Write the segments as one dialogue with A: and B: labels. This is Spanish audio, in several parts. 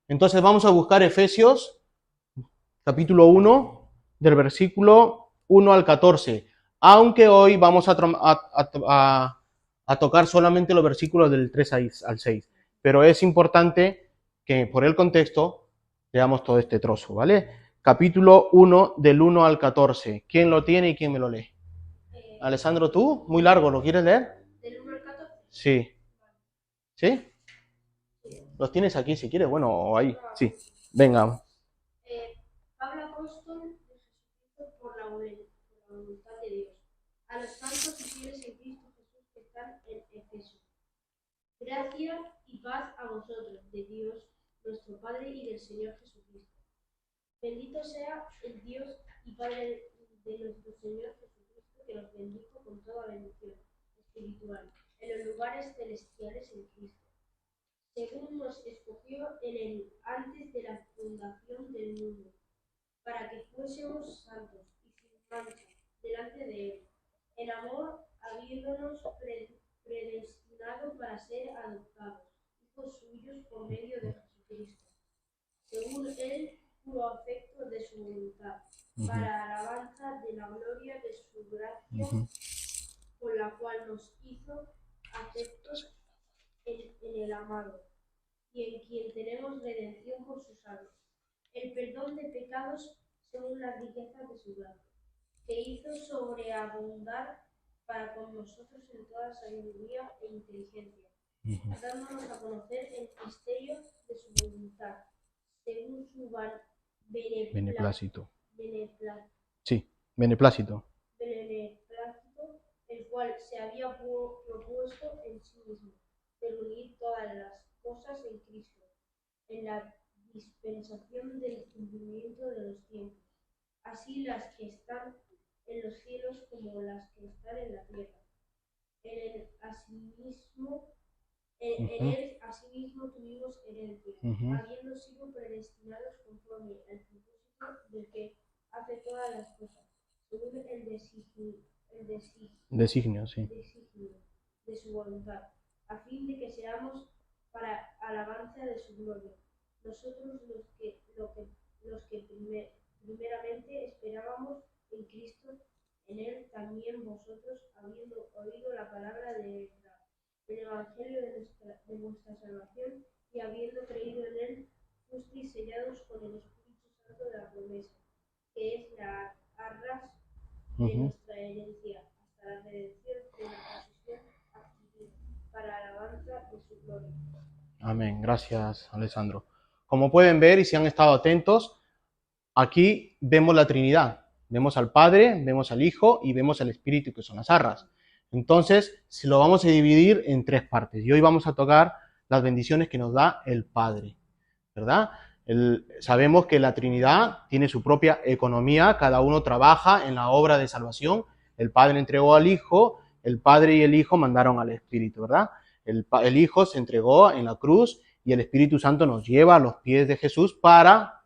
A: Entonces vamos a buscar Efesios, capítulo 1, del versículo 1 al 14. Aunque hoy vamos a tocar solamente los versículos del 3 al 6. Pero es importante que por el contexto leamos todo este trozo, ¿vale? Capítulo 1, del 1 al 14. ¿Quién lo tiene y quién me lo lee? Alessandro, ¿tú? Muy largo, ¿lo quieres leer? ¿Del 1 al 14? Sí. ¿Sí? ¿Los tienes aquí si quieres? Bueno, o ahí. Sí. Venga.
B: Pablo apóstol de Jesucristo por la voluntad de Dios. A los santos y fieles en Cristo Jesús que están en Efeso. Gracia y paz a vosotros, de Dios, nuestro Padre y del Señor Jesucristo. Bendito sea el Dios y Padre de nuestro Señor Jesucristo, que nos bendijo con toda bendición espiritual en los lugares celestiales en Cristo, según nos escogió en él antes de la fundación del mundo, para que fuésemos santos y sin mancha delante de él, en amor, habiéndonos predestinado para ser adoptados, hijos suyos por medio de Jesucristo, según el puro afecto de su voluntad, para alabanza de la gloria de su gracia, con la cual nos hizo aceptos en el amado, y en quien tenemos redención por su sangre, el perdón de pecados según las riquezas de su gracia, que hizo sobreabundar para con nosotros en toda sabiduría e inteligencia, dándonos a conocer el misterio de su voluntad, según su
A: Beneplácito.
B: Sí,
A: beneplácito.
B: El cual se había propuesto en sí mismo, de unir todas las cosas en Cristo, en la dispensación del cumplimiento de los tiempos, así las que están en los cielos como las que están en la tierra. En él asimismo tuvimos herencia, habiendo sido predestinados conforme al propósito del que hace todas las cosas, según el
A: Designio, sí.
B: de su voluntad, a fin de que seamos para alabanza de su gloria. Nosotros los que primeramente esperábamos en Cristo, en él también vosotros, habiendo oído la palabra del evangelio de vuestra salvación, y habiendo creído en él, fuisteis sellados con el Espíritu Santo de la promesa, que es la arras de nuestra herencia, hasta la redención de la posesión adquirida, para alabanza de su gloria.
A: Amén. Gracias, Alessandro. Como pueden ver, y si han estado atentos, aquí vemos la Trinidad. Vemos al Padre, vemos al Hijo y vemos al Espíritu, que son las arras. Entonces, si lo vamos a dividir en tres partes. Y hoy vamos a tocar las bendiciones que nos da el Padre, ¿verdad? Sabemos que la Trinidad tiene su propia economía, cada uno trabaja en la obra de salvación. El Padre entregó al Hijo, el Padre y el Hijo mandaron al Espíritu, ¿verdad? El Hijo se entregó en la cruz y el Espíritu Santo nos lleva a los pies de Jesús para,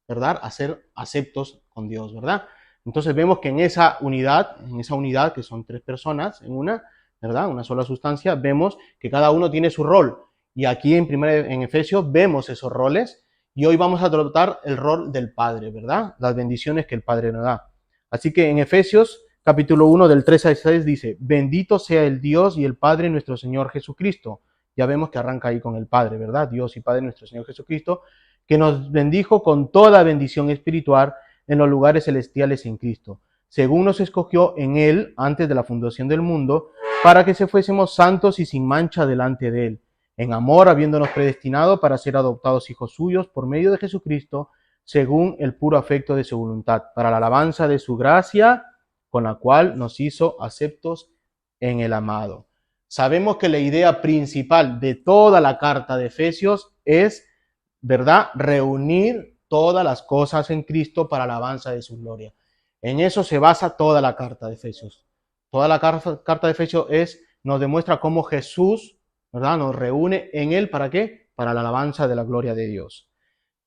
A: ¿verdad?, hacer aceptos con Dios, ¿verdad? Entonces vemos que en esa unidad que son tres personas en una, ¿verdad?, una sola sustancia, vemos que cada uno tiene su rol. Y aquí en Efesios vemos esos roles. Y hoy vamos a tratar el rol del Padre, ¿verdad? Las bendiciones que el Padre nos da. Así que en Efesios capítulo 1 del 3 al 6 dice, bendito sea el Dios y el Padre nuestro Señor Jesucristo. Ya vemos que arranca ahí con el Padre, ¿verdad? Dios y Padre nuestro Señor Jesucristo, que nos bendijo con toda bendición espiritual en los lugares celestiales en Cristo, según nos escogió en Él antes de la fundación del mundo, para que se fuésemos santos y sin mancha delante de Él, en amor, habiéndonos predestinado para ser adoptados hijos suyos por medio de Jesucristo, según el puro afecto de su voluntad, para la alabanza de su gracia, con la cual nos hizo aceptos en el amado. Sabemos que la idea principal de toda la carta de Efesios es, ¿verdad?, reunir todas las cosas en Cristo para la alabanza de su gloria. En eso se basa toda la carta de Efesios. Toda la carta de Efesios nos demuestra cómo Jesús, ¿verdad?, nos reúne en Él, ¿para qué? Para la alabanza de la gloria de Dios.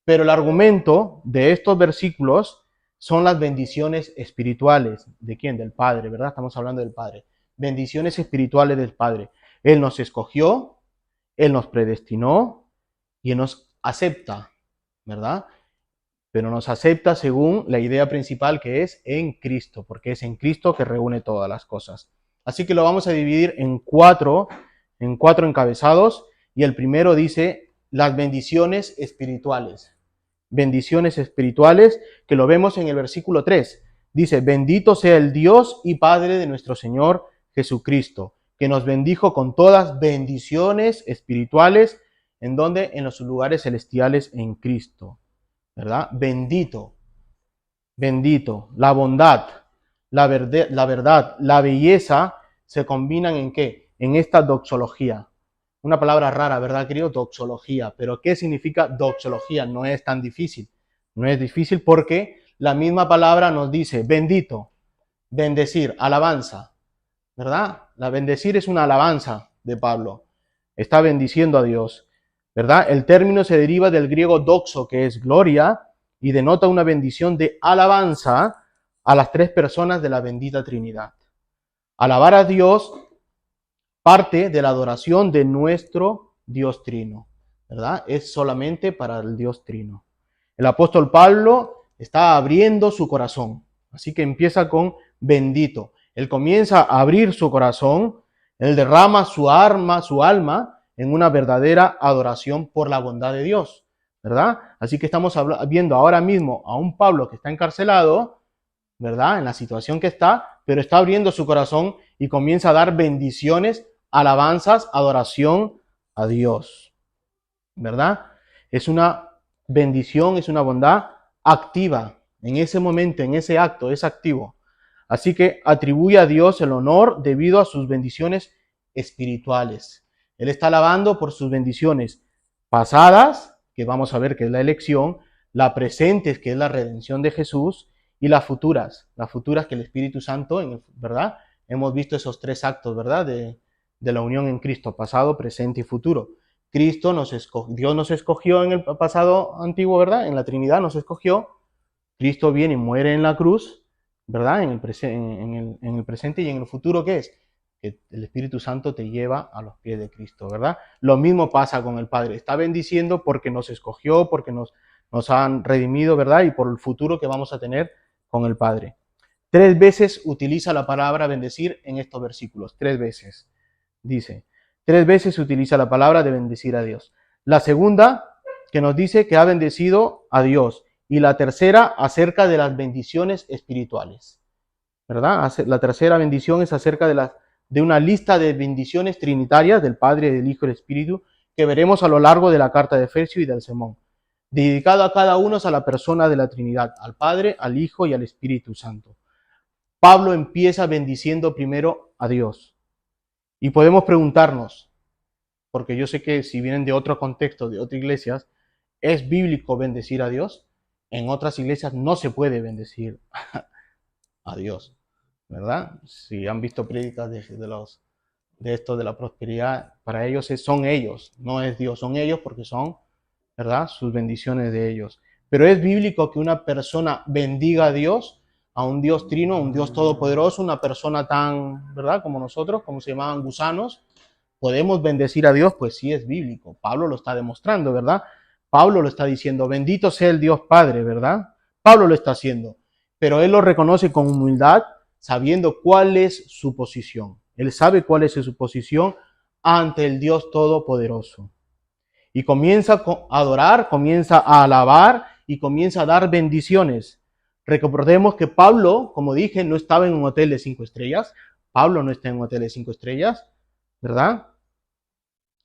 A: Pero el argumento de estos versículos son las bendiciones espirituales. ¿De quién? Del Padre, ¿verdad? Estamos hablando del Padre. Bendiciones espirituales del Padre. Él nos escogió, Él nos predestinó y Él nos acepta, ¿verdad? Pero nos acepta según la idea principal que es en Cristo, porque es en Cristo que reúne todas las cosas. Así que lo vamos a dividir en cuatro encabezados, y el primero dice las bendiciones espirituales. Bendiciones espirituales, que lo vemos en el versículo 3. Dice, bendito sea el Dios y Padre de nuestro Señor Jesucristo, que nos bendijo con todas bendiciones espirituales, ¿en donde? En los lugares celestiales en Cristo, ¿verdad? Bendito, bendito, la bondad, la verdad, la belleza, se combinan ¿en qué? En esta doxología. Una palabra rara, ¿verdad, querido? Doxología. ¿Pero qué significa doxología? No es tan difícil. No es difícil porque la misma palabra nos dice bendito, bendecir, alabanza, ¿verdad? La bendecir es una alabanza de Pablo. Está bendiciendo a Dios, ¿verdad? El término se deriva del griego doxo, que es gloria, y denota una bendición de alabanza a las tres personas de la bendita Trinidad. Alabar a Dios parte de la adoración de nuestro Dios Trino, ¿verdad? Es solamente para el Dios Trino. El apóstol Pablo está abriendo su corazón, así que empieza con bendito. Él comienza a abrir su corazón, él derrama su alma en una verdadera adoración por la bondad de Dios, ¿verdad? Así que estamos viendo ahora mismo a un Pablo que está encarcelado, ¿verdad? En la situación que está, pero está abriendo su corazón y comienza a dar bendiciones, alabanzas, adoración a Dios, ¿verdad? Es una bendición, es una bondad activa. En ese momento, en ese acto, es activo. Así que atribuye a Dios el honor debido a sus bendiciones espirituales. Él está alabando por sus bendiciones pasadas, que vamos a ver que es la elección, la presente, que es la redención de Jesús, y las futuras que el Espíritu Santo, ¿verdad? Hemos visto esos tres actos, ¿verdad? De la unión en Cristo, pasado, presente y futuro. Dios nos escogió en el pasado antiguo, ¿verdad? En la Trinidad nos escogió. Cristo viene y muere en la cruz, ¿verdad? En el presente y en el futuro, ¿qué es? Que el Espíritu Santo te lleva a los pies de Cristo, ¿verdad? Lo mismo pasa con el Padre. Está bendiciendo porque nos escogió, porque nos han redimido, ¿verdad? Y por el futuro que vamos a tener con el Padre. 3 veces utiliza la palabra bendecir en estos versículos. 3 veces. Dice, 3 veces utiliza la palabra de bendecir a Dios. La segunda, que nos dice que ha bendecido a Dios. Y la tercera, acerca de las bendiciones espirituales, ¿verdad? La tercera bendición es acerca de una lista de bendiciones trinitarias del Padre, del Hijo y del Espíritu, que veremos a lo largo de la carta de Efesios y del sermón, dedicado a cada uno a la persona de la Trinidad, al Padre, al Hijo y al Espíritu Santo. Pablo empieza bendiciendo primero a Dios. Y podemos preguntarnos, porque yo sé que si vienen de otro contexto, de otras iglesias, ¿es bíblico bendecir a Dios? En otras iglesias no se puede bendecir a Dios, ¿verdad? Si han visto prédicas de esto de la prosperidad, para ellos son ellos, no es Dios, son ellos porque son, ¿verdad? Sus bendiciones de ellos. Pero es bíblico que una persona bendiga a Dios, a un Dios trino, a un Dios todopoderoso, una persona tan, ¿verdad? Como nosotros, como se llamaban gusanos, ¿podemos bendecir a Dios? Pues sí es bíblico. Pablo lo está demostrando, ¿verdad? Pablo lo está diciendo, bendito sea el Dios Padre, ¿verdad? Pablo lo está haciendo, pero él lo reconoce con humildad, sabiendo cuál es su posición. Él sabe cuál es su posición ante el Dios Todopoderoso. Y comienza a adorar, comienza a alabar y comienza a dar bendiciones. Recordemos que Pablo, como dije, no estaba en un hotel de 5 estrellas. Pablo no está en un hotel de 5 estrellas, ¿verdad?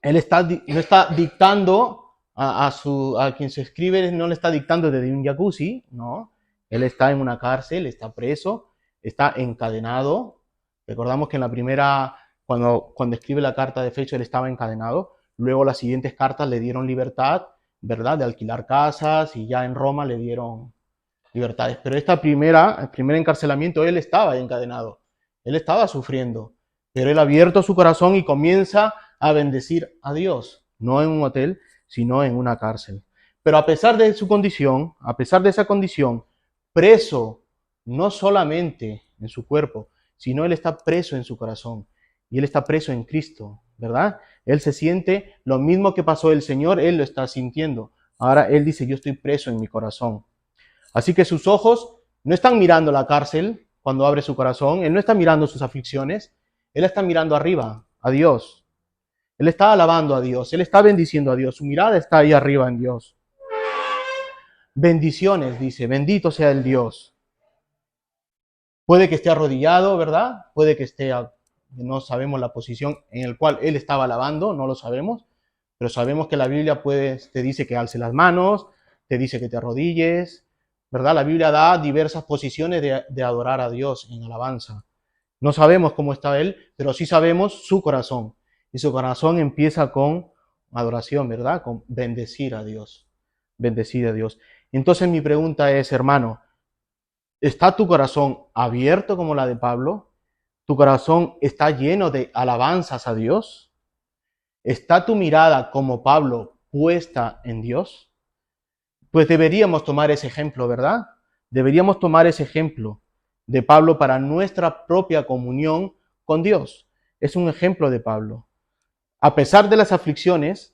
A: Él no está dictando a quien se escribe, no le está dictando desde un jacuzzi, no. Él está en una cárcel, está preso, está encadenado. Recordamos que en la primera, cuando escribe la carta de Efesios, él estaba encadenado. Luego las siguientes cartas le dieron libertad, ¿verdad? De alquilar casas, y ya en Roma le dieron libertades. Pero el primer encarcelamiento, él estaba encadenado. Él estaba sufriendo. Pero él ha abierto su corazón y comienza a bendecir a Dios. No en un hotel, sino en una cárcel. Pero a pesar de su condición, a pesar de esa condición, preso, no solamente en su cuerpo, sino él está preso en su corazón. Y él está preso en Cristo, ¿verdad? Él se siente lo mismo que pasó el Señor, él lo está sintiendo. Ahora él dice, yo estoy preso en mi corazón. Así que sus ojos no están mirando la cárcel cuando abre su corazón, él no está mirando sus aflicciones, él está mirando arriba, a Dios. Él está alabando a Dios, él está bendiciendo a Dios, su mirada está ahí arriba en Dios. Bendiciones, dice, bendito sea el Dios. Puede que esté arrodillado, ¿verdad? Puede que esté, no sabemos la posición en la cual él estaba alabando, no lo sabemos, pero sabemos que la Biblia te dice que alce las manos, te dice que te arrodilles, ¿verdad? La Biblia da diversas posiciones de adorar a Dios en alabanza. No sabemos cómo está él, pero sí sabemos su corazón. Y su corazón empieza con adoración, ¿verdad? Con bendecir a Dios. Bendecir a Dios. Entonces mi pregunta es, hermano, ¿está tu corazón abierto como la de Pablo? ¿Tu corazón está lleno de alabanzas a Dios? ¿Está tu mirada como Pablo puesta en Dios? Pues deberíamos tomar ese ejemplo, ¿verdad? Deberíamos tomar ese ejemplo de Pablo para nuestra propia comunión con Dios. Es un ejemplo de Pablo. A pesar de las aflicciones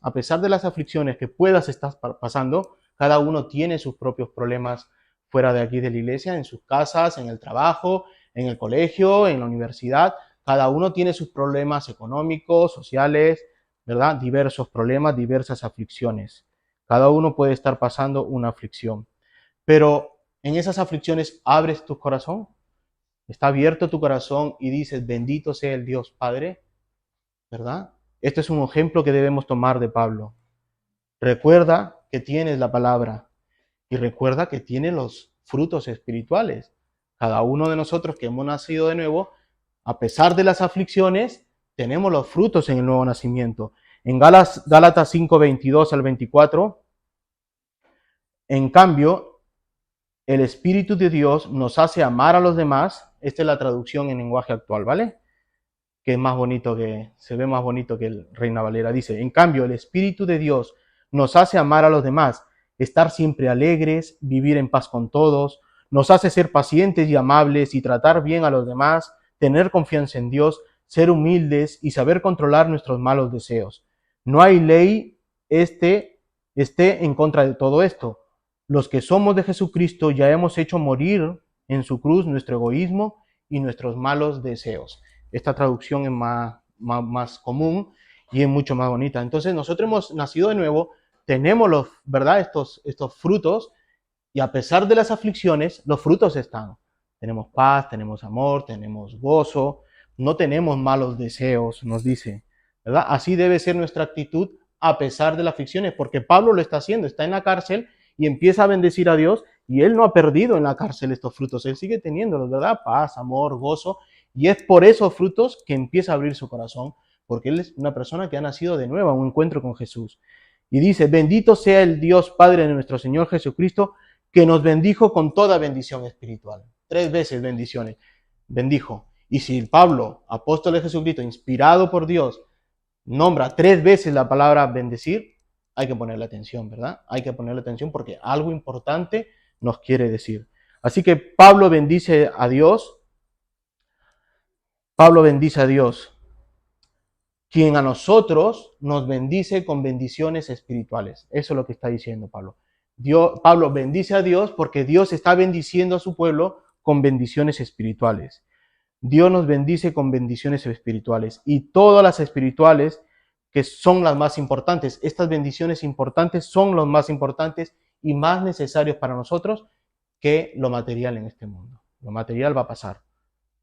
A: que puedas estar pasando, cada uno tiene sus propios problemas fuera de aquí de la iglesia, en sus casas, en el trabajo, en el colegio, en la universidad. Cada uno tiene sus problemas económicos, sociales, ¿verdad? Diversos problemas, diversas aflicciones. Cada uno puede estar pasando una aflicción. Pero en esas aflicciones abres tu corazón. Está abierto tu corazón y dices, bendito sea el Dios Padre, ¿verdad? Este es un ejemplo que debemos tomar de Pablo. Recuerda que tienes la palabra y recuerda que tienes los frutos espirituales. Cada uno de nosotros que hemos nacido de nuevo, a pesar de las aflicciones, tenemos los frutos en el nuevo nacimiento. En Gálatas 5, 22 al 24, en cambio, el Espíritu de Dios nos hace amar a los demás. Esta es la traducción en lenguaje actual, ¿vale? Que es más bonito, que se ve más bonito que el Reina Valera. Dice, en cambio, el Espíritu de Dios nos hace amar a los demás, estar siempre alegres, vivir en paz con todos, nos hace ser pacientes y amables y tratar bien a los demás, tener confianza en Dios, ser humildes y saber controlar nuestros malos deseos. No hay ley esté en contra de todo esto. Los que somos de Jesucristo ya hemos hecho morir en su cruz nuestro egoísmo y nuestros malos deseos. Esta traducción es más común y es mucho más bonita. Entonces nosotros hemos nacido de nuevo, tenemos ¿verdad? Estos frutos y a pesar de las aflicciones, los frutos están. Tenemos paz, tenemos amor, tenemos gozo, no tenemos malos deseos, nos dice, ¿verdad? Así debe ser nuestra actitud a pesar de las aflicciones, porque Pablo lo está haciendo, está en la cárcel y empieza a bendecir a Dios y él no ha perdido en la cárcel estos frutos, él sigue teniéndolos, ¿verdad? Paz, amor, gozo, y es por esos frutos que empieza a abrir su corazón, porque él es una persona que ha nacido de nuevo a un encuentro con Jesús. Y dice, bendito sea el Dios Padre de nuestro Señor Jesucristo, que nos bendijo con toda bendición espiritual. 3 veces bendiciones, bendijo. Y si Pablo, apóstol de Jesucristo, inspirado por Dios, nombra 3 veces la palabra bendecir, hay que ponerle atención, ¿verdad? Hay que ponerle atención porque algo importante nos quiere decir. Así que Pablo bendice a Dios. Pablo bendice a Dios, quien a nosotros nos bendice con bendiciones espirituales. Eso es lo que está diciendo Pablo. Pablo bendice a Dios porque Dios está bendiciendo a su pueblo con bendiciones espirituales. Dios nos bendice con bendiciones espirituales y todas las espirituales que son las más importantes. Estas bendiciones importantes son los más importantes y más necesarios para nosotros que lo material en este mundo. Lo material va a pasar.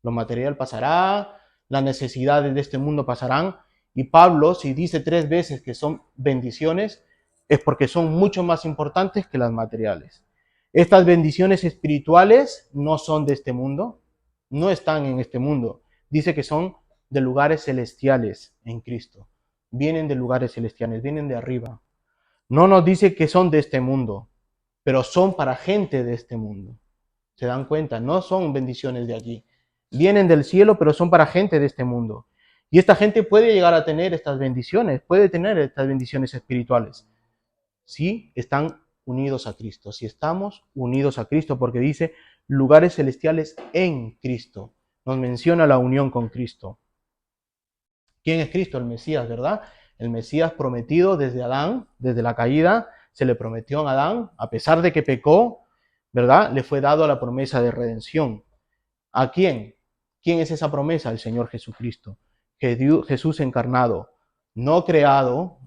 A: Lo material pasará, las necesidades de este mundo pasarán. Y Pablo, si dice 3 veces que son bendiciones, es porque son mucho más importantes que las materiales. Estas bendiciones espirituales no son de este mundo, no están en este mundo. Dice que son de lugares celestiales en Cristo. Vienen de lugares celestiales, vienen de arriba. No nos dice que son de este mundo, pero son para gente de este mundo. ¿Se dan cuenta? No son bendiciones de aquí. Vienen del cielo, pero son para gente de este mundo. Y esta gente puede llegar a tener estas bendiciones, puede tener estas bendiciones espirituales. Si están unidos a Cristo, si estamos unidos a Cristo, porque dice lugares celestiales en Cristo. Nos menciona la unión con Cristo. ¿Quién es Cristo? El Mesías, ¿verdad? El Mesías prometido desde Adán, desde la caída, se le prometió a Adán, a pesar de que pecó, ¿verdad? Le fue dado la promesa de redención. ¿A quién? ¿Quién es esa promesa? El Señor Jesucristo. Jesús encarnado, no creado,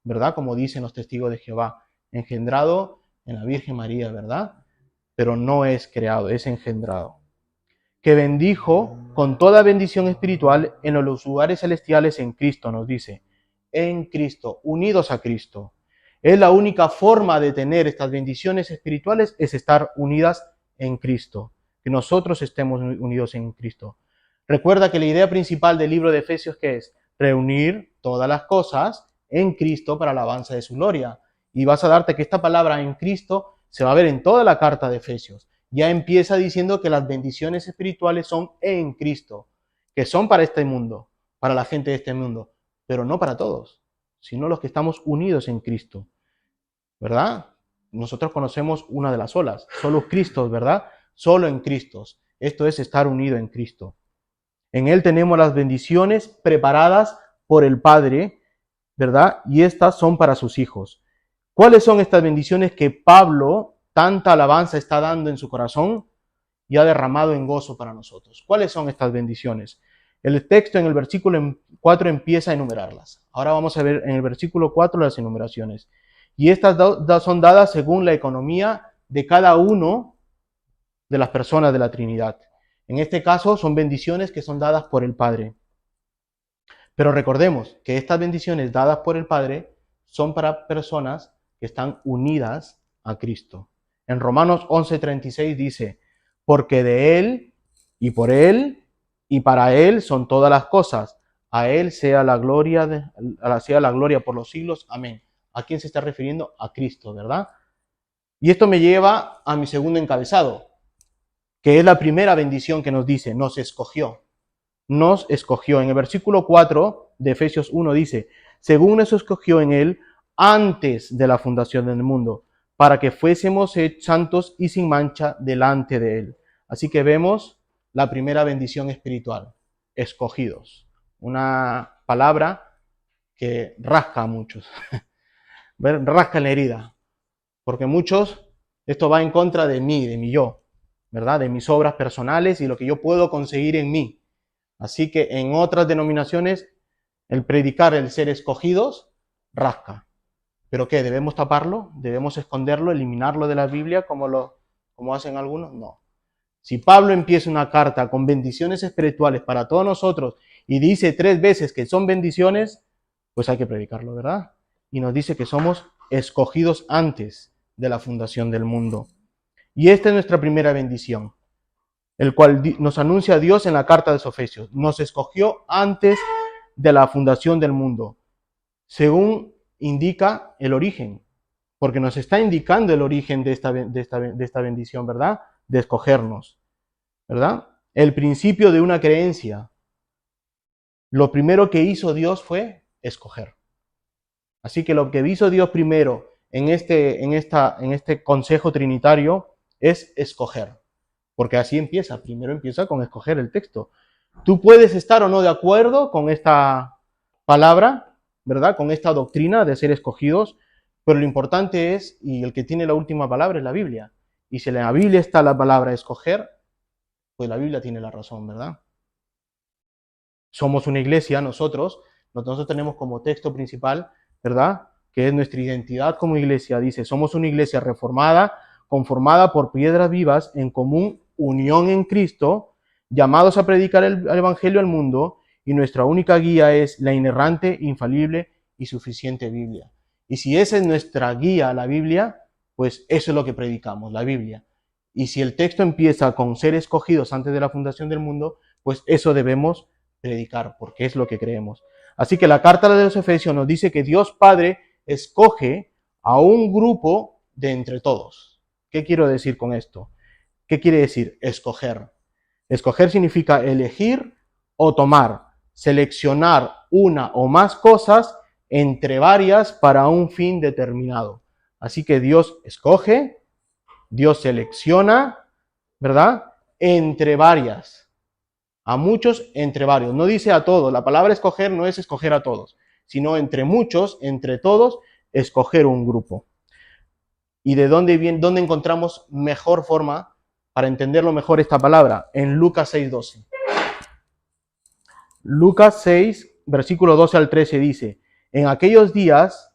A: ¿verdad? Como dicen los testigos de Jehová, engendrado en la Virgen María, ¿verdad? Pero no es creado, es engendrado. Que bendijo con toda bendición espiritual en los lugares celestiales en Cristo, nos dice. En Cristo, unidos a Cristo. Es la única forma de tener estas bendiciones espirituales, es estar unidas en Cristo. Que nosotros estemos unidos en Cristo. Recuerda que la idea principal del libro de Efesios, ¿qué es? Reunir todas las cosas en Cristo para la alabanza de su gloria. Y vas a darte que esta palabra en Cristo se va a ver en toda la carta de Efesios. Ya empieza diciendo que las bendiciones espirituales son en Cristo, que son para este mundo, para la gente de este mundo, pero no para todos, sino los que estamos unidos en Cristo, ¿verdad? Nosotros conocemos una de las olas, solo Cristo, ¿verdad? Solo en Cristo. Esto es estar unido en Cristo. En Él tenemos las bendiciones preparadas por el Padre, ¿verdad? Y estas son para sus hijos. ¿Cuáles son estas bendiciones que Pablo, tanta alabanza está dando en su corazón y ha derramado en gozo para nosotros? ¿Cuáles son estas bendiciones? El texto en el versículo 4 empieza a enumerarlas. Ahora vamos a ver en el versículo 4 las enumeraciones. Y estas son dadas según la economía de cada uno de las personas de la Trinidad. En este caso son bendiciones que son dadas por el Padre. Pero recordemos que estas bendiciones dadas por el Padre son para personas que están unidas a Cristo. En Romanos 11:36 dice, porque de Él y por Él y para Él son todas las cosas. A Él sea la gloria por los siglos. Amén. ¿A quién se está refiriendo? A Cristo, ¿verdad? Y esto me lleva a mi segundo encabezado, que es la primera bendición que nos dice, nos escogió. Nos escogió. En el versículo 4 de Efesios 1 dice, según nos escogió en Él antes de la fundación del mundo, para que fuésemos santos y sin mancha delante de Él. Así que vemos la primera bendición espiritual, escogidos. Una palabra que rasca a muchos, rasca en la herida, porque muchos, esto va en contra de mí, de mi yo, ¿verdad? De mis obras personales y lo que yo puedo conseguir en mí. Así que en otras denominaciones, el predicar el ser escogidos, rasca. ¿Pero qué? ¿Debemos taparlo? ¿Debemos esconderlo? ¿Eliminarlo de la Biblia como hacen algunos? No. Si Pablo empieza una carta con bendiciones espirituales para todos nosotros y dice 3 veces que son bendiciones, pues hay que predicarlo, ¿verdad? Y nos dice que somos escogidos antes de la fundación del mundo. Y esta es nuestra primera bendición, el cual nos anuncia Dios en la carta de los Efesios. Nos escogió antes de la fundación del mundo, según indica el origen, porque nos está indicando el origen de esta bendición, ¿verdad? De escogernos, ¿verdad? El principio de una creencia. Lo primero que hizo Dios fue escoger. Así que lo que hizo Dios primero en este consejo trinitario es escoger. Porque así empieza. Primero empieza con escoger el texto. Tú puedes estar o no de acuerdo con esta palabra, ¿verdad? Con esta doctrina de ser escogidos, pero lo importante es, y el que tiene la última palabra es la Biblia. Y si en la Biblia está la palabra escoger, pues la Biblia tiene la razón, ¿verdad? Somos una iglesia, nosotros tenemos como texto principal, ¿verdad? Que es nuestra identidad como iglesia. Dice, somos una iglesia reformada, conformada por piedras vivas, en común unión en Cristo, llamados a predicar el Evangelio al mundo, y nuestra única guía es la inerrante, infalible y suficiente Biblia. Y si esa es nuestra guía, la Biblia, pues eso es lo que predicamos, la Biblia. Y si el texto empieza con ser escogidos antes de la fundación del mundo, pues eso debemos predicar, porque es lo que creemos. Así que la carta de los Efesios nos dice que Dios Padre escoge a un grupo de entre todos. ¿Qué quiero decir con esto? ¿Qué quiere decir escoger? Escoger significa elegir o tomar, seleccionar una o más cosas entre varias para un fin determinado. Así que Dios escoge, Dios selecciona, ¿verdad? Entre varias. A muchos, entre varios. No dice a todos. La palabra escoger no es escoger a todos, sino entre muchos, entre todos, escoger un grupo. ¿Y de dónde encontramos mejor forma para entenderlo mejor esta palabra? En Lucas 6:12. Lucas 6, versículo 12 al 13 dice, en aquellos días,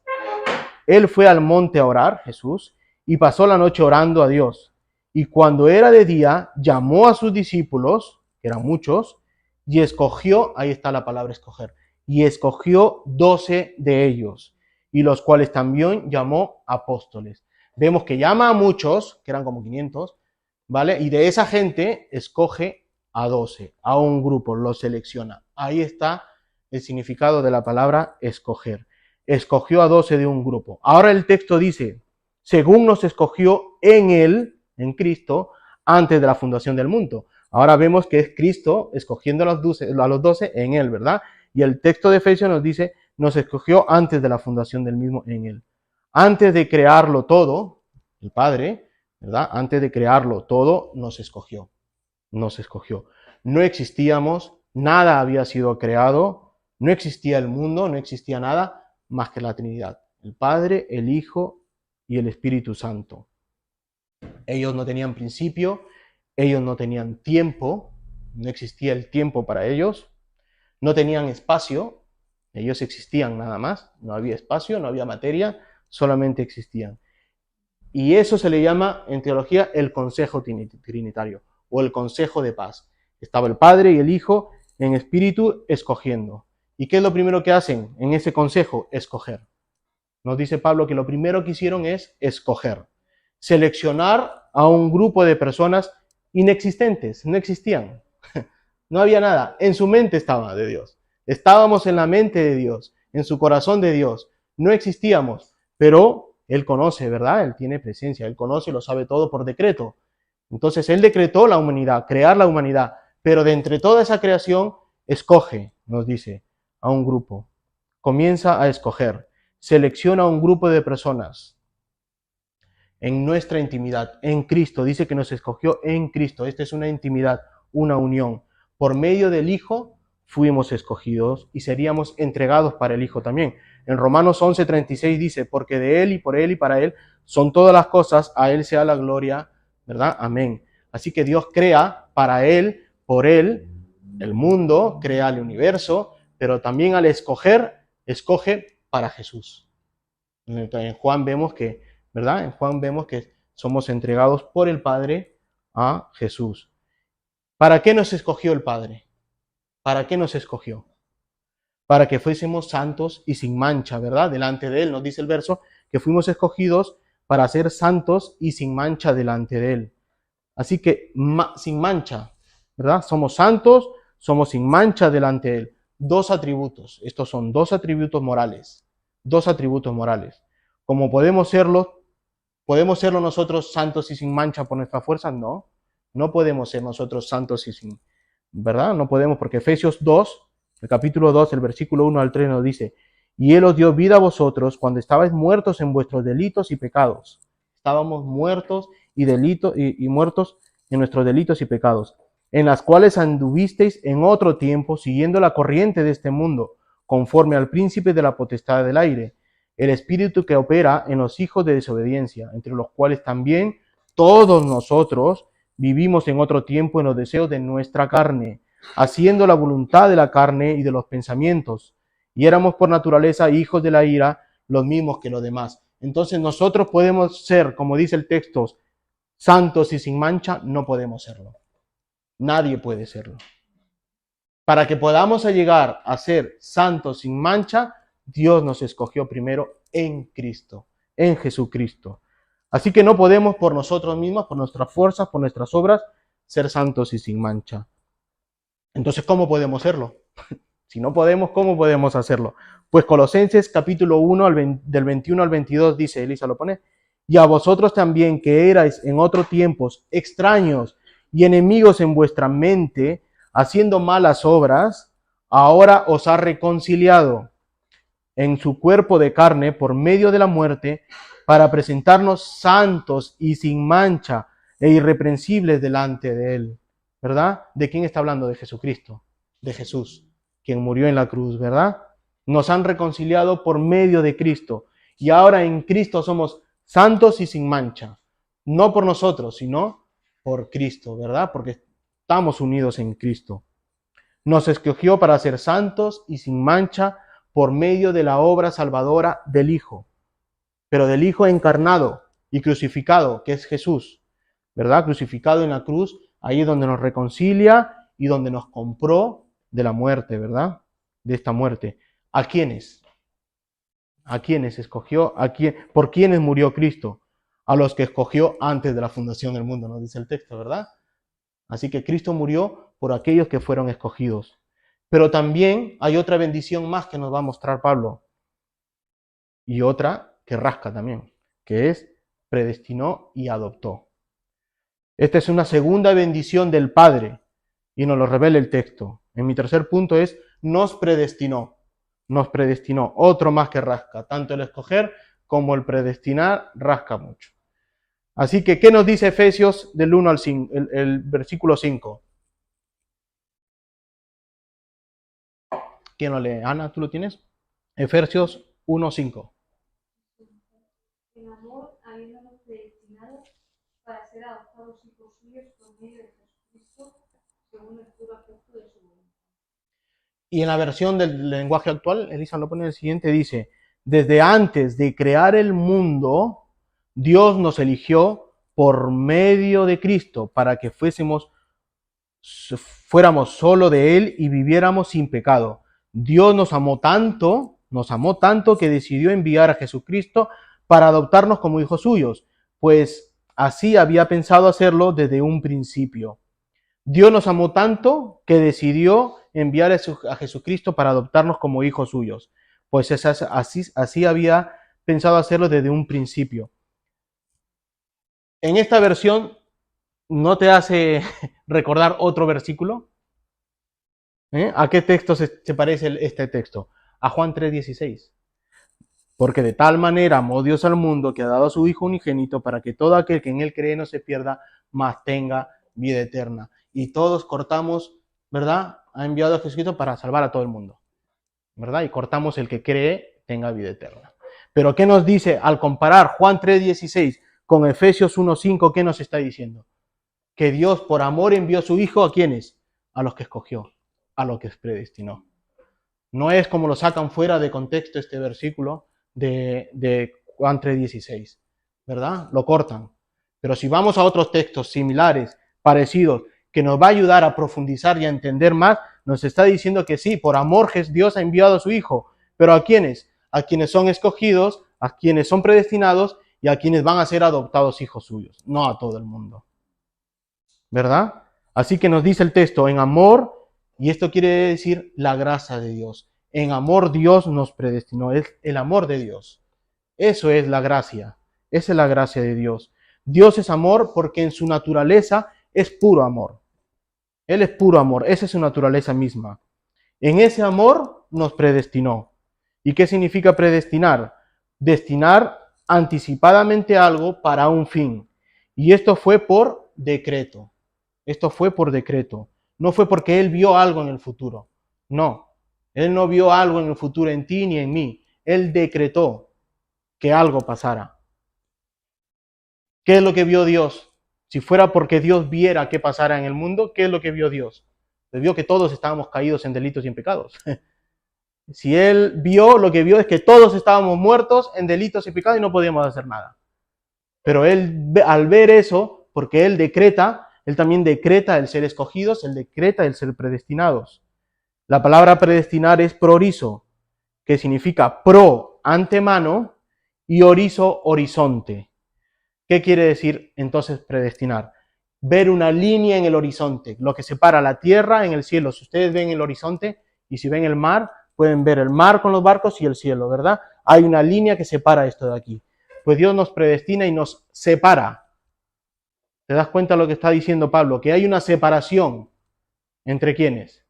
A: él fue al monte a orar, Jesús, y pasó la noche orando a Dios. Y cuando era de día, llamó a sus discípulos, que eran muchos, y escogió, ahí está la palabra escoger, y escogió 12 de ellos, y los cuales también llamó apóstoles. Vemos que llama a muchos, que eran como 500, ¿vale? Y de esa gente escoge a 12, a un grupo, lo selecciona. Ahí está el significado de la palabra escoger. Escogió a 12 de un grupo. Ahora el texto dice, según nos escogió en él, en Cristo, antes de la fundación del mundo. Ahora vemos que es Cristo escogiendo a los 12 en él, ¿verdad? Y el texto de Efesios nos dice, nos escogió antes de la fundación del mismo en él. Antes de crearlo todo, el Padre, ¿verdad? Antes de crearlo todo, nos escogió. Nos escogió. No existíamos, nada había sido creado, no existía el mundo, no existía nada más que la Trinidad. El Padre, el Hijo y el Espíritu Santo. Ellos no tenían principio, ellos no tenían tiempo, no existía el tiempo para ellos, no tenían espacio, ellos existían nada más, no había espacio, no había materia, solamente existían. Y eso se le llama en teología el consejo trinitario o el consejo de paz. Estaba el Padre y el Hijo en espíritu escogiendo. ¿Y qué es lo primero que hacen en ese consejo? Escoger. Nos dice Pablo que lo primero que hicieron es escoger. Seleccionar a un grupo de personas inexistentes, no existían. No había nada. En su mente estaba de Dios. Estábamos en la mente de Dios, en su corazón de Dios. No existíamos, pero Él conoce, ¿verdad? Él tiene presencia, Él conoce y lo sabe todo por decreto. Entonces Él decretó la humanidad, crear la humanidad, pero de entre toda esa creación, escoge, nos dice, a un grupo. Comienza a escoger. Selecciona a un grupo de personas en nuestra intimidad, en Cristo. Dice que nos escogió en Cristo. Esta es una intimidad, una unión. Por medio del Hijo fuimos escogidos y seríamos entregados para el Hijo también. En Romanos 11:36 dice, porque de Él y por Él y para Él son todas las cosas, a Él sea la gloria, ¿verdad? Amén. Así que Dios crea para Él, por Él, el mundo, crea el universo, pero también al escoger, escoge para Jesús. En Juan vemos que, ¿verdad? En Juan vemos que somos entregados por el Padre a Jesús. ¿Para qué nos escogió el Padre? ¿Para qué nos escogió? Para que fuésemos santos y sin mancha, ¿verdad? Delante de Él, nos dice el verso, que fuimos escogidos para ser santos y sin mancha delante de Él. Así que sin mancha, ¿verdad? Somos santos, somos sin mancha delante de Él. Dos atributos, estos son dos atributos morales. Dos atributos morales. Como podemos serlo nosotros santos y sin mancha por nuestra fuerza, no. No podemos ser nosotros santos y sin, ¿verdad? No podemos, porque Efesios 2, el capítulo 2, el versículo 1 al 3 nos dice, y Él os dio vida a vosotros cuando estabais muertos en vuestros delitos y pecados. Estábamos muertos y muertos en nuestros delitos y pecados, en las cuales anduvisteis en otro tiempo, siguiendo la corriente de este mundo, conforme al príncipe de la potestad del aire, el espíritu que opera en los hijos de desobediencia, entre los cuales también todos nosotros vivimos en otro tiempo en los deseos de nuestra carne, haciendo la voluntad de la carne y de los pensamientos, y éramos por naturaleza hijos de la ira, los mismos que los demás. Entonces nosotros podemos ser, como dice el texto, santos y sin mancha, no podemos serlo. Nadie puede serlo. Para que podamos llegar a ser santos sin mancha, Dios nos escogió primero en Cristo, en Jesucristo. Así que no podemos por nosotros mismos, por nuestras fuerzas, por nuestras obras, ser santos y sin mancha. Entonces, ¿cómo podemos serlo? Si no podemos, ¿cómo podemos hacerlo? Pues Colosenses capítulo 1, del 21 al 22 dice, Elisa lo pone, y a vosotros también que erais en otros tiempos extraños y enemigos en vuestra mente, haciendo malas obras, ahora os ha reconciliado en su cuerpo de carne por medio de la muerte, para presentarnos santos y sin mancha e irreprensibles delante de Él. ¿Verdad? ¿De quién está hablando? De Jesucristo, de Jesús, quien murió en la cruz, ¿verdad? Nos han reconciliado por medio de Cristo. y ahora en Cristo somos santos y sin mancha. No por nosotros, sino por Cristo, ¿verdad? Porque estamos unidos en Cristo. Nos escogió para ser santos y sin mancha por medio de la obra salvadora del Hijo, pero del Hijo encarnado y crucificado, que es Jesús, ¿verdad? Crucificado en la cruz, ahí es donde nos reconcilia y donde nos compró de la muerte, ¿verdad? De esta muerte. ¿A quiénes? ¿A quiénes escogió? ¿Por quiénes murió Cristo? A los que escogió antes de la fundación del mundo, nos dice el texto, ¿verdad? Así que Cristo murió por aquellos que fueron escogidos. Pero también hay otra bendición más que nos va a mostrar Pablo. Y otra que rasca también, que es predestinó y adoptó. Esta es una segunda bendición del Padre y nos lo revela el texto. En mi tercer punto es nos predestinó. Nos predestinó. Otro más que rasca. Tanto el escoger como el predestinar rasca mucho. Así que, ¿qué nos dice Efesios del 1 al 5, el versículo 5? ¿Quién lo lee? Ana, ¿tú lo tienes? Efesios 1, 5.
B: En amor, habiéndonos predestinado para ser adoptados hijos suyos por medio de Jesucristo, según el puro afecto de su voluntad.
A: Y en la versión del lenguaje actual, Elisa lo pone en el siguiente, dice, desde antes de crear el mundo, Dios nos eligió por medio de Cristo para que fuéramos solo de Él y viviéramos sin pecado. Dios nos amó tanto que decidió enviar a Jesucristo para adoptarnos como hijos suyos, pues así había pensado hacerlo desde un principio. Dios nos amó tanto que decidió enviar a Jesucristo para adoptarnos como hijos suyos, pues así había pensado hacerlo desde un principio. En esta versión, ¿no te hace recordar otro versículo? ¿A qué texto se parece este texto? A Juan 3:16. Porque de tal manera amó Dios al mundo que ha dado a su Hijo unigénito para que todo aquel que en él cree no se pierda, mas tenga vida eterna. Y todos cortamos, ¿verdad? Ha enviado a Jesucristo para salvar a todo el mundo, ¿verdad? Y cortamos el que cree tenga vida eterna. Pero ¿qué nos dice al comparar Juan 3:16 con Efesios 1:5? ¿Qué nos está diciendo? Que Dios por amor envió a su Hijo ¿a quiénes? A los que escogió, a los que predestinó. No es como lo sacan fuera de contexto este versículo de Juan 3:16, ¿verdad? Lo cortan. Pero si vamos a otros textos similares, parecidos, que nos va a ayudar a profundizar y a entender más, nos está diciendo que sí, por amor Dios ha enviado a su Hijo. ¿Pero a quiénes? A quienes son escogidos, a quienes son predestinados y a quienes van a ser adoptados hijos suyos, no a todo el mundo. ¿Verdad? Así que nos dice el texto, en amor, y esto quiere decir la gracia de Dios. En amor Dios nos predestinó, es el amor de Dios. Eso es la gracia, esa es la gracia de Dios. Dios es amor porque en su naturaleza es puro amor. Él es puro amor, esa es su naturaleza misma. En ese amor nos predestinó. ¿Y qué significa predestinar? Destinar anticipadamente algo para un fin. Y esto fue por decreto. Esto fue por decreto. No fue porque Él vio algo en el futuro. No. Él no vio algo en el futuro en ti ni en mí. Él decretó que algo pasara. ¿Qué es lo que vio Dios? Si fuera porque Dios viera qué pasara en el mundo, ¿qué es lo que vio Dios? Él vio que todos estábamos caídos en delitos y en pecados. Si Él vio, lo que vio es que todos estábamos muertos en delitos y pecados y no podíamos hacer nada. Pero Él, al ver eso, porque Él decreta, Él también decreta el ser escogidos, Él decreta el ser predestinados. La palabra predestinar es prorizo, que significa pro, antemano, y orizo, horizonte. ¿Qué quiere decir entonces predestinar? Ver una línea en el horizonte, lo que separa la tierra en el cielo. Si ustedes ven el horizonte y si ven el mar, pueden ver el mar con los barcos y el cielo, ¿verdad? Hay una línea que separa esto de aquí. Pues Dios nos predestina y nos separa. ¿Te das cuenta de lo que está diciendo Pablo? Que hay una separación entre ¿quiénes?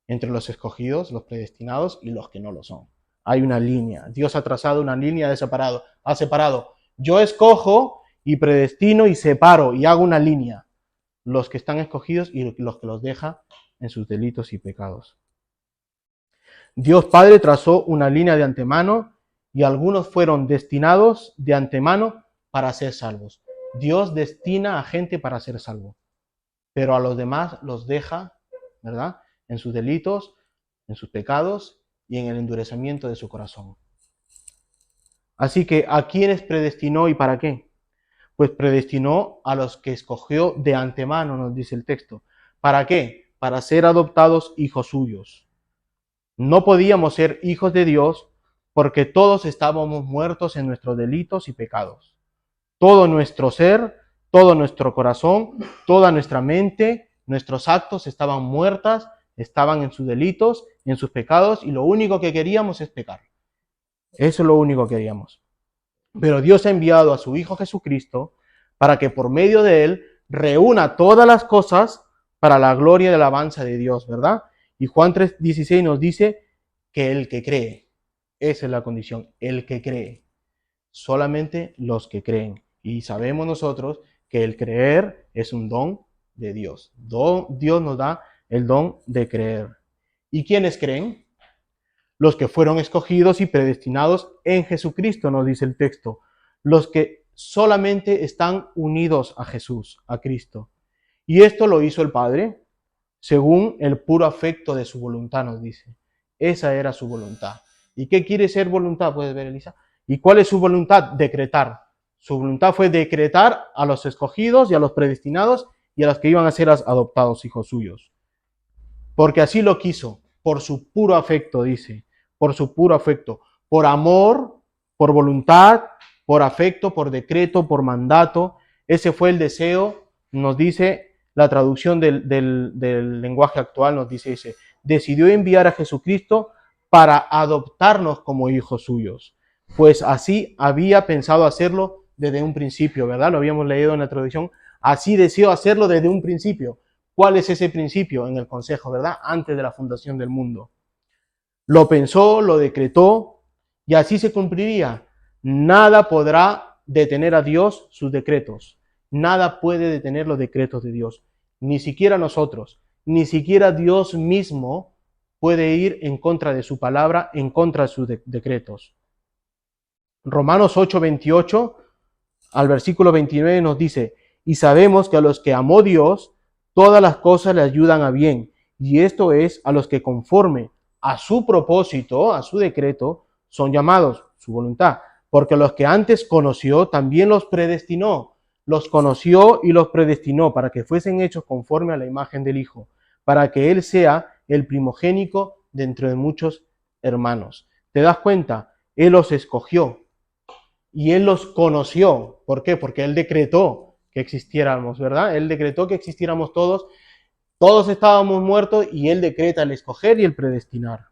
A: Entre los escogidos, los predestinados y los que no lo son. Hay una línea. Dios ha trazado una línea de separado. Ha separado. Yo escojo y predestino y separo y hago una línea. Los que están escogidos y los que los deja en sus delitos y pecados. Dios Padre trazó una línea de antemano y algunos fueron destinados de antemano para ser salvos. Dios destina a gente para ser salvo, pero a los demás los deja, ¿verdad?, en sus delitos, en sus pecados y en el endurecimiento de su corazón. Así que, ¿a quiénes predestinó y para qué? Pues predestinó a los que escogió de antemano, nos dice el texto. ¿Para qué? Para ser adoptados hijos suyos. No podíamos ser hijos de Dios porque todos estábamos muertos en nuestros delitos y pecados. Todo nuestro ser, todo nuestro corazón, toda nuestra mente, nuestros actos estaban muertas, estaban en sus delitos, en sus pecados, y lo único que queríamos es pecar. Eso es lo único que queríamos. Pero Dios ha enviado a su Hijo Jesucristo para que por medio de Él reúna todas las cosas para la gloria y alabanza de Dios, ¿verdad? Y Juan 3:16 nos dice que el que cree, esa es la condición, el que cree, solamente los que creen. Y sabemos nosotros que el creer es un don de Dios. Dios nos da el don de creer. ¿Y quiénes creen? Los que fueron escogidos y predestinados en Jesucristo, nos dice el texto. Los que solamente están unidos a Jesús, a Cristo. Y esto lo hizo el Padre según el puro afecto de su voluntad, nos dice. Esa era su voluntad. ¿Y qué quiere ser voluntad? Puedes ver, Elisa. ¿Y cuál es su voluntad? Decretar. Su voluntad fue decretar a los escogidos y a los predestinados y a los que iban a ser adoptados hijos suyos. Porque así lo quiso, por su puro afecto, dice. Por su puro afecto. Por amor, por voluntad, por afecto, por decreto, por mandato. Ese fue el deseo, nos dice la traducción del lenguaje actual, nos dice ese. Decidió enviar a Jesucristo para adoptarnos como hijos suyos. Pues así había pensado hacerlo desde un principio, ¿verdad? Lo habíamos leído en la traducción. Así deseó hacerlo desde un principio. ¿Cuál es ese principio? En el consejo, ¿verdad? Antes de la fundación del mundo. Lo pensó, lo decretó, y así se cumpliría. Nada podrá detener a Dios sus decretos. Nada puede detener los decretos de Dios. Ni siquiera nosotros, ni siquiera Dios mismo puede ir en contra de su palabra, en contra de sus decretos. Romanos 8:28 al versículo 29 nos dice, y sabemos que a los que amó Dios, todas las cosas le ayudan a bien, y esto es a los que conforme a su propósito, a su decreto, son llamados, su voluntad, porque los que antes conoció, también los predestinó, los conoció y los predestinó para que fuesen hechos conforme a la imagen del Hijo, para que Él sea el primogénito dentro de muchos hermanos. ¿Te das cuenta? Él los escogió y Él los conoció. ¿Por qué? Porque Él decretó que existiéramos, ¿verdad? Él decretó que existiéramos todos. Todos estábamos muertos y Él decreta el escoger y el predestinar.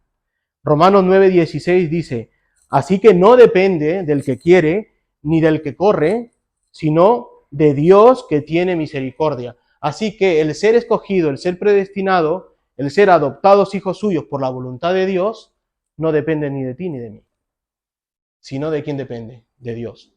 A: Romanos 9:16 dice, así que no depende del que quiere ni del que corre, sino de Dios que tiene misericordia. Así que el ser escogido, el ser predestinado, el ser adoptados hijos suyos por la voluntad de Dios, no depende ni de ti ni de mí, sino de quién depende, de Dios.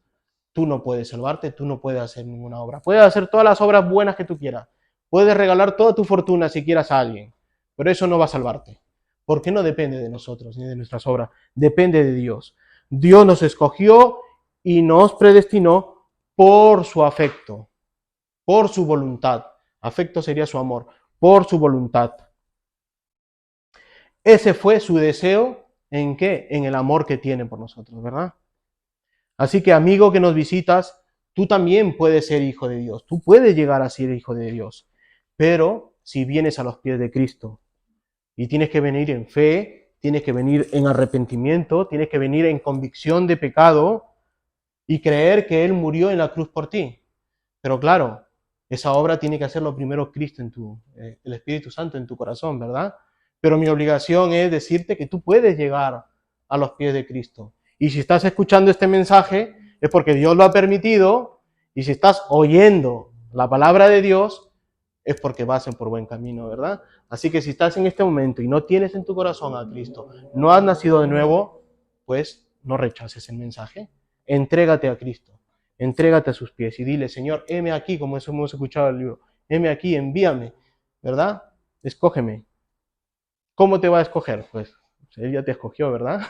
A: Tú no puedes salvarte, tú no puedes hacer ninguna obra. Puedes hacer todas las obras buenas que tú quieras. Puedes regalar toda tu fortuna si quieras a alguien, pero eso no va a salvarte, porque no depende de nosotros ni de nuestras obras, depende de Dios. Dios nos escogió y nos predestinó por su afecto, por su voluntad. Afecto sería su amor, por su voluntad. Ese fue su deseo, ¿en qué? En el amor que tiene por nosotros, ¿verdad? Así que, amigo que nos visitas, tú también puedes ser hijo de Dios, tú puedes llegar a ser hijo de Dios, pero si vienes a los pies de Cristo, y tienes que venir en fe, tienes que venir en arrepentimiento, tienes que venir en convicción de pecado y creer que Él murió en la cruz por ti. Pero claro, esa obra tiene que hacerlo primero Cristo el Espíritu Santo en tu corazón, ¿verdad? Pero mi obligación es decirte que tú puedes llegar a los pies de Cristo. Y si estás escuchando este mensaje es porque Dios lo ha permitido, y si estás oyendo la palabra de Dios es porque vas por buen camino, ¿verdad? Así que si estás en este momento y no tienes en tu corazón a Cristo, no has nacido de nuevo, pues no rechaces el mensaje. Entrégate a Cristo, entrégate a sus pies y dile, Señor, heme aquí, como eso hemos escuchado en el libro, heme aquí, envíame, ¿verdad? Escógeme. ¿Cómo te va a escoger? Pues Él ya te escogió, ¿verdad?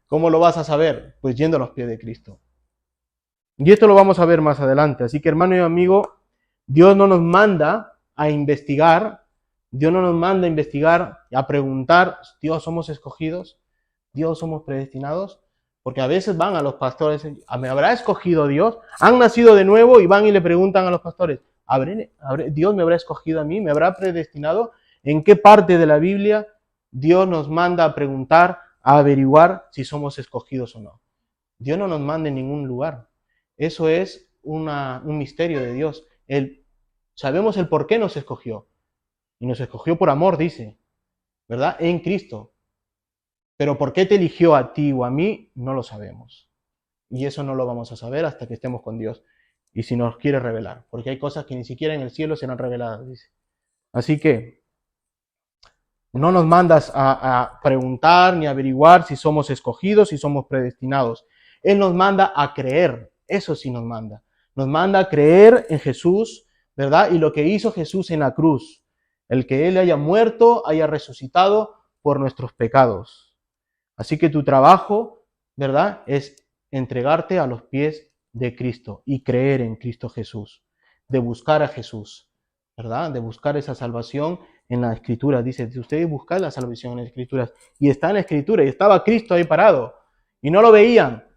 A: ¿Cómo lo vas a saber? Pues yendo a los pies de Cristo. Y esto lo vamos a ver más adelante. Así que, hermano y amigo, Dios no nos manda a investigar, Dios no nos manda a investigar, a preguntar, Dios, ¿somos escogidos? Dios, ¿somos predestinados? Porque a veces van a los pastores, ¿me habrá escogido Dios? Han nacido de nuevo y van y le preguntan a los pastores, ¿Dios me habrá escogido a mí? ¿Me habrá predestinado? ¿En qué parte de la Biblia Dios nos manda a preguntar, a averiguar si somos escogidos o no? Dios no nos manda en ningún lugar. Eso es un misterio de Dios. Sabemos el por qué nos escogió. Y nos escogió por amor, dice, ¿verdad? En Cristo. Pero por qué te eligió a ti o a mí, no lo sabemos. Y eso no lo vamos a saber hasta que estemos con Dios. Y si nos quiere revelar. Porque hay cosas que ni siquiera en el cielo serán reveladas, dice. Así que no nos mandas a preguntar ni a averiguar si somos escogidos, si somos predestinados. Él nos manda a creer. Eso sí nos manda. Nos manda a creer en Jesús, ¿verdad? Y lo que hizo Jesús en la cruz. El que Él haya muerto, haya resucitado por nuestros pecados. Así que tu trabajo, ¿verdad? Es entregarte a los pies de Cristo y creer en Cristo Jesús. De buscar a Jesús, ¿verdad? De buscar esa salvación en la Escritura. Dice, si ustedes buscan la salvación en las Escrituras, y está en la Escritura, y estaba Cristo ahí parado, y no lo veían.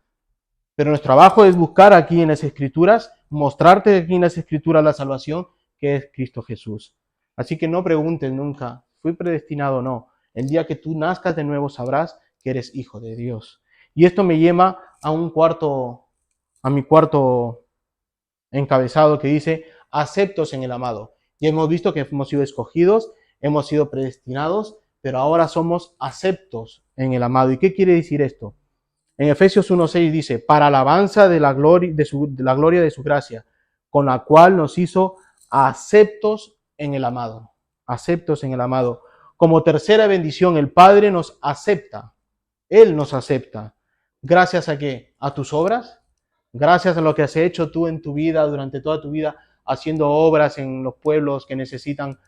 A: Pero nuestro trabajo es buscar aquí en las Escrituras, mostrarte aquí en las Escrituras la salvación que es Cristo Jesús. Así que no preguntes nunca, ¿fui predestinado o no? El día que tú nazcas de nuevo sabrás que eres hijo de Dios. Y esto me lleva a mi cuarto encabezado que dice, aceptos en el amado. Y hemos visto que hemos sido escogidos, hemos sido predestinados, pero ahora somos aceptos en el amado. ¿Y qué quiere decir esto? En Efesios 1:6 dice, para alabanza de la gloria de su gracia, con la cual nos hizo aceptos en el amado. Aceptos en el amado. Como tercera bendición, el Padre nos acepta. Él nos acepta. ¿Gracias a qué? ¿A tus obras? Gracias a lo que has hecho tú en tu vida, durante toda tu vida, haciendo obras en los pueblos que necesitan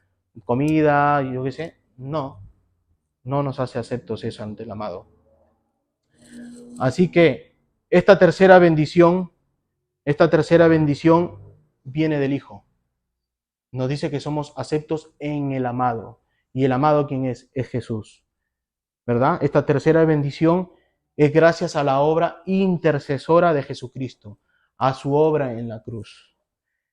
A: comida, y yo qué sé. No, no nos hace aceptos eso ante el amado. Así que esta tercera bendición viene del Hijo. Nos dice que somos aceptos en el amado. ¿Y el amado quién es? Es Jesús. ¿Verdad? Esta tercera bendición es gracias a la obra intercesora de Jesucristo, a su obra en la cruz.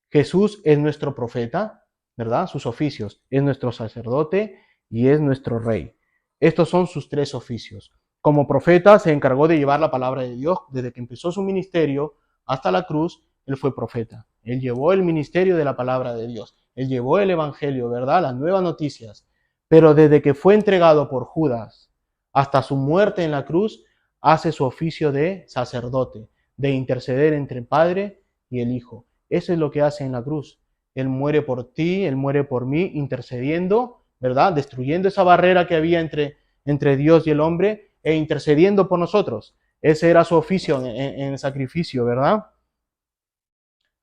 A: Jesús es nuestro profeta, ¿verdad? Sus oficios. Es nuestro sacerdote y es nuestro rey. Estos son sus tres oficios. Como profeta se encargó de llevar la palabra de Dios. Desde que empezó su ministerio hasta la cruz, él fue profeta. Él llevó el ministerio de la palabra de Dios. Él llevó el evangelio, ¿verdad? Las nuevas noticias. Pero desde que fue entregado por Judas hasta su muerte en la cruz, hace su oficio de sacerdote, de interceder entre el Padre y el Hijo. Eso es lo que hace en la cruz. Él muere por ti, Él muere por mí, intercediendo, ¿verdad? Destruyendo esa barrera que había entre Dios y el hombre e intercediendo por nosotros. Ese era su oficio en sacrificio, ¿verdad?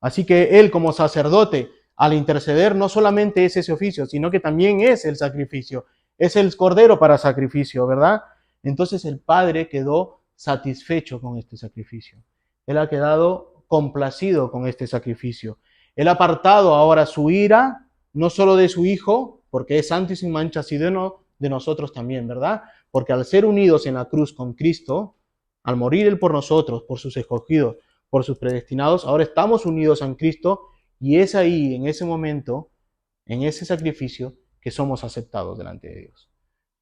A: Así que Él como sacerdote, al interceder, no solamente es ese oficio, sino que también es el sacrificio. Es el cordero para sacrificio, ¿verdad? Entonces el Padre quedó satisfecho con este sacrificio. Él ha quedado complacido con este sacrificio. Él ha apartado ahora su ira, no solo de su Hijo, porque es santo y sin mancha, sino de nosotros también, ¿verdad? Porque al ser unidos en la cruz con Cristo, al morir Él por nosotros, por sus escogidos, por sus predestinados, ahora estamos unidos en Cristo y es ahí, en ese momento, en ese sacrificio, que somos aceptados delante de Dios.